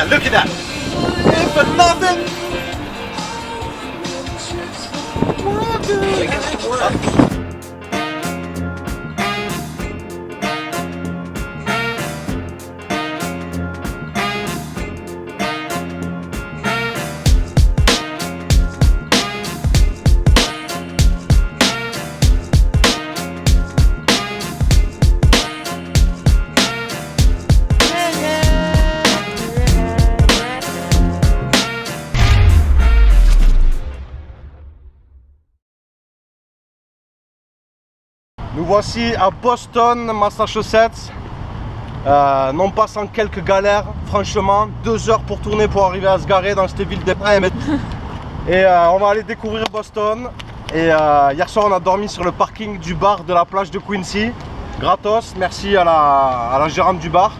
that, look at that. In for nothing. Nous voici à Boston, Massachusetts, non pas sans quelques galères, franchement, 2 heures pour tourner pour arriver à se garer dans cette ville déprime. Et on va aller découvrir Boston. Et hier soir on a dormi sur le parking du bar de la plage de Quincy, gratos, merci à la gérante du bar.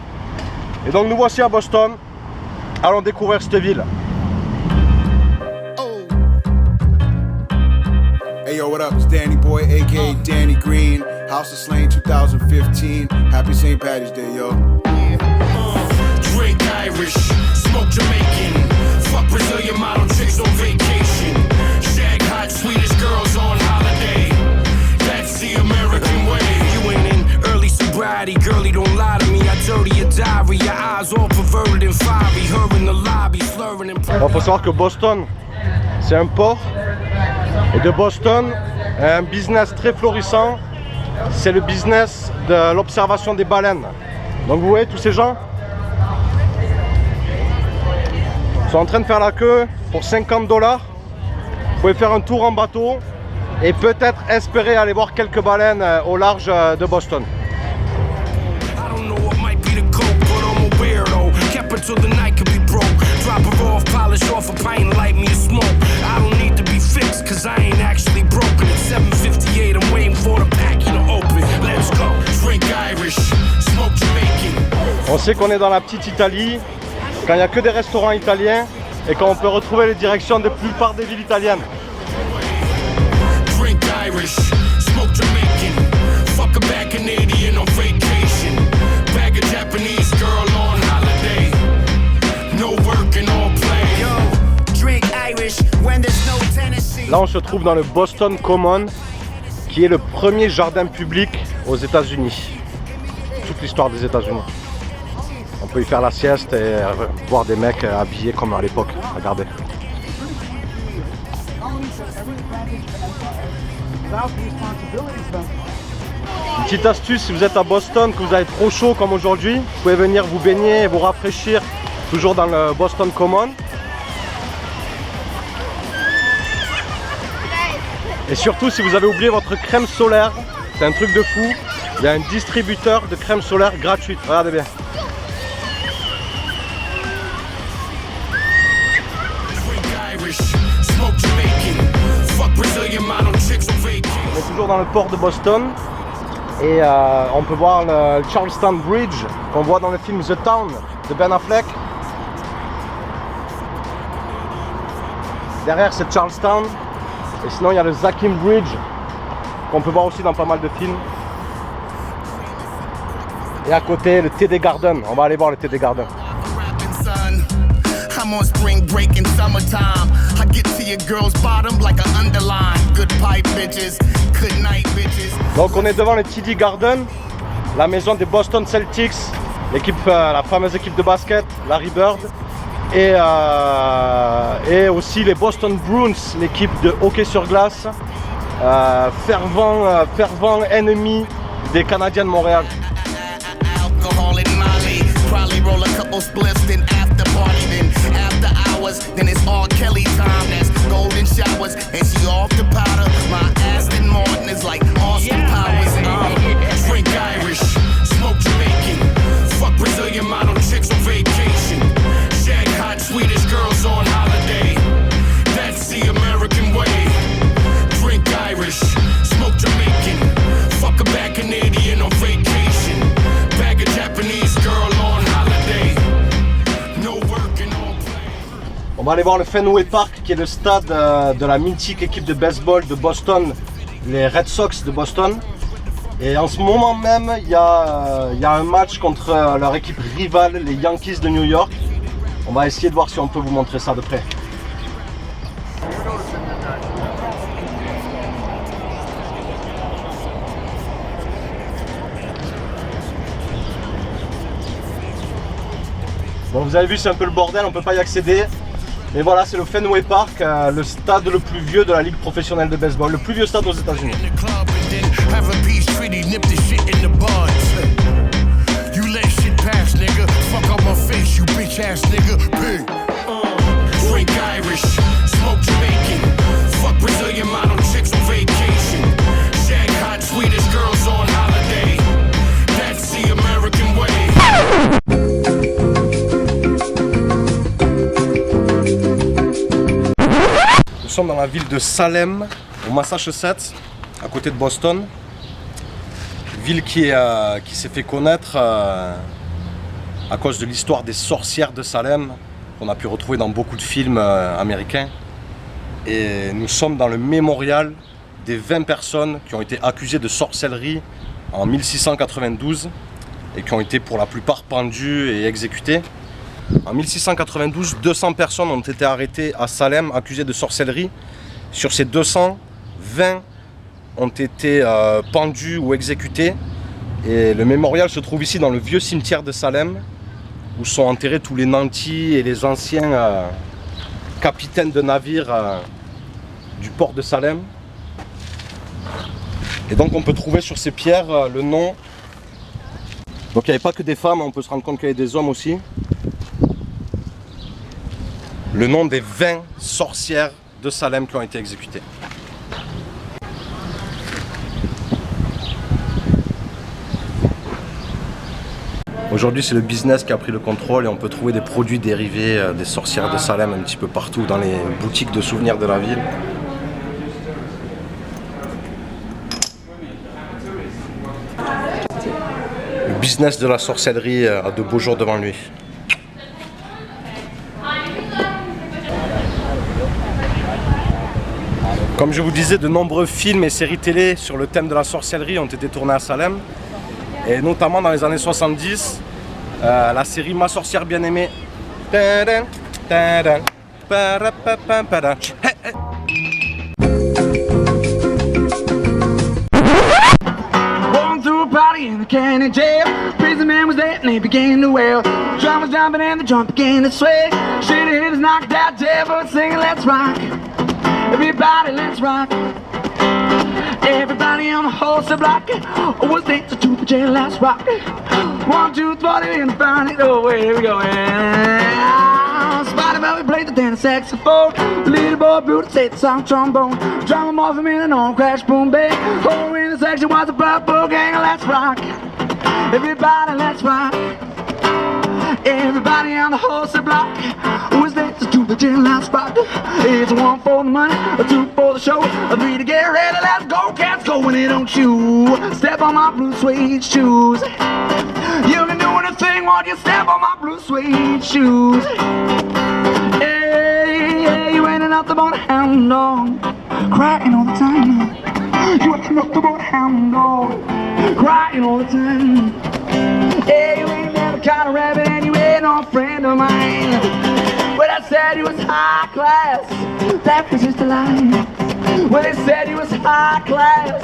Et donc nous voici à Boston, allons découvrir cette ville. Hey yo, what up? It's Danny Boy, aka Danny Green, House of Slain 2015. Happy St. Patty's Day, yo. Drink Irish, smoke Jamaican, fuck Brazilian model chicks on vacation, shag hot Swedish girls on holiday. That's the American way. You ain't in early sobriety, girlie, don't lie to me. I dirty your diary, your eyes all perverted and fiery. Her in the lobby, slurring and. Bon, faut savoir que Boston, c'est un port. Et de Boston, un business très florissant, c'est le business de l'observation des baleines. Donc vous voyez tous ces gens sont en train de faire la queue pour 50 $. Vous pouvez faire un tour en bateau et peut-être espérer aller voir quelques baleines au large de Boston. Cause I ain't actually broken. At 7:58, I'm waiting for the pack, you know, open. Let's go. Drink Irish, smoke Jamaican. On sait qu'on est dans la petite Italie, quand il n'y a que des restaurants italiens et qu'on peut retrouver les directions de la plupart des villes italiennes. Drink Irish, smoke Jamaican. Fuck a bad Canadian on vacation. Bag a Japanese girl on holiday. No work and all play. Yo, drink Irish when there's no Tennessee. Là on se trouve dans le Boston Common, qui est le premier jardin public aux États-Unis. Toute l'histoire des États-Unis. On peut y faire la sieste et voir des mecs habillés comme à l'époque. Regardez. Une petite astuce, si vous êtes à Boston, que vous avez trop chaud comme aujourd'hui, vous pouvez venir vous baigner et vous rafraîchir toujours dans le Boston Common. Et surtout, si vous avez oublié votre crème solaire, c'est un truc de fou. Il y a un distributeur de crème solaire gratuite. Regardez bien. On est toujours dans le port de Boston. Et on peut voir le Charlestown Bridge qu'on voit dans le film The Town de Ben Affleck. Derrière, c'est Charlestown. Et sinon il y a le Zakim Bridge qu'on peut voir aussi dans pas mal de films. Et à côté le TD Garden, on va aller voir le TD Garden. Donc on est devant le TD Garden, la maison des Boston Celtics, l'équipe, la fameuse équipe de basket, Larry Bird. Et aussi les Boston Bruins, l'équipe de hockey sur glace, fervent ennemi des Canadiens de Montréal. Swedish girls on holiday. That's the American way. Drink Irish, smoke Jamaican. Fuck a bad Canadian on vacation. Bag a Japanese girl on holiday. No work and all play. On va aller voir le Fenway Park, qui est le stade de la mythique équipe de baseball de Boston, les Red Sox de Boston. Et en ce moment même, il y a un match contre leur équipe rivale, les Yankees de New York. On va essayer de voir si on peut vous montrer ça de près. Bon, vous avez vu, c'est un peu le bordel, on ne peut pas y accéder. Mais voilà, c'est le Fenway Park, le stade le plus vieux de la ligue professionnelle de baseball, le plus vieux stade aux États-Unis. Nous sommes dans la ville de Salem, au Massachusetts, à côté de Boston. Ville qui s'est fait connaître à cause de l'histoire des sorcières de Salem, qu'on a pu retrouver dans beaucoup de films américains. Et nous sommes dans le mémorial des 20 personnes qui ont été accusées de sorcellerie en 1692 et qui ont été pour la plupart pendues et exécutées. En 1692, 200 personnes ont été arrêtées à Salem accusées de sorcellerie. Sur ces 200, 20 ont été pendues ou exécutées. Et le mémorial se trouve ici dans le vieux cimetière de Salem, où sont enterrés tous les nantis et les anciens capitaines de navires du port de Salem. Et donc on peut trouver sur ces pierres le nom. Donc il n'y avait pas que des femmes, on peut se rendre compte qu'il y avait des hommes aussi. Le nom des 20 sorcières de Salem qui ont été exécutées. Aujourd'hui, c'est le business qui a pris le contrôle et on peut trouver des produits dérivés des sorcières de Salem un petit peu partout dans les boutiques de souvenirs de la ville. Le business de la sorcellerie a de beaux jours devant lui. Comme je vous disais, de nombreux films et séries télé sur le thème de la sorcellerie ont été tournés à Salem. Et notamment dans les années 70, la série Ma sorcière bien-aimée. Walking through a party in the county jail. Prison man was there and they began to wail. Drum was jumping and the drum began to sway. Shit hitters knocked out devil singing let's rock. Everybody let's rock. Everybody on the wholesale block was dancing to the jail let's rock. 1, 2, 3 and find it. Oh, here we go. Spider-Man, we played the tenor saxophone. The little boy Brutus said the song trombone. Drummer morphin' in an on crash boom bang. Oh, in the section was a purple gang. Let's rock. Everybody, let's rock. Everybody on the wholesale block was dancing to the jail let's rock. It's 1 for the money, a 2 for the show, a 3 to get ready. Let's go, cats, go when it don't you step on my blue suede shoes. You can do anything while you step on my blue suede shoes. Hey, you ain't nothing but a hound dog, crying all the time. You ain't nothing but a hound dog, crying all the time. Hey, you ain't never caught a rabbit and you ain't no friend of mine. When I said you was high class, that was just a lie. When they said you was high class,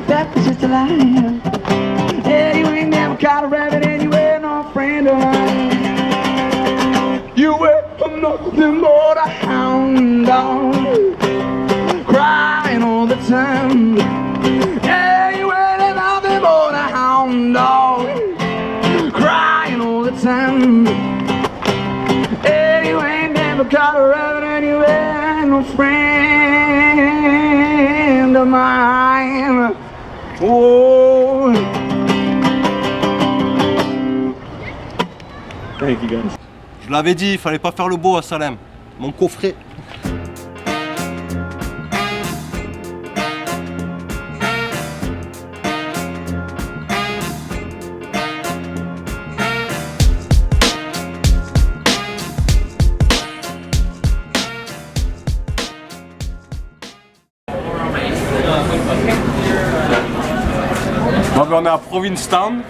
that was just a lie. Yeah, you ain't never caught a rabbit and you ain't no friend of mine. You were nothing but a hound dog, crying all the time. Yeah, you ain't nothing but a hound dog, crying all the time. Hey, you ain't never caught a rabbit and you ain't no friend of mine. Oh. Thank you guys. Je l'avais dit, il fallait pas faire le beau à Salem. Mon coffret. Donc on est à Provincetown,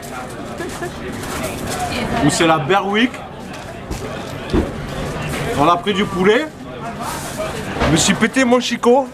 où c'est la Bear Week. On a pris du poulet. Je me suis pété mon chicot.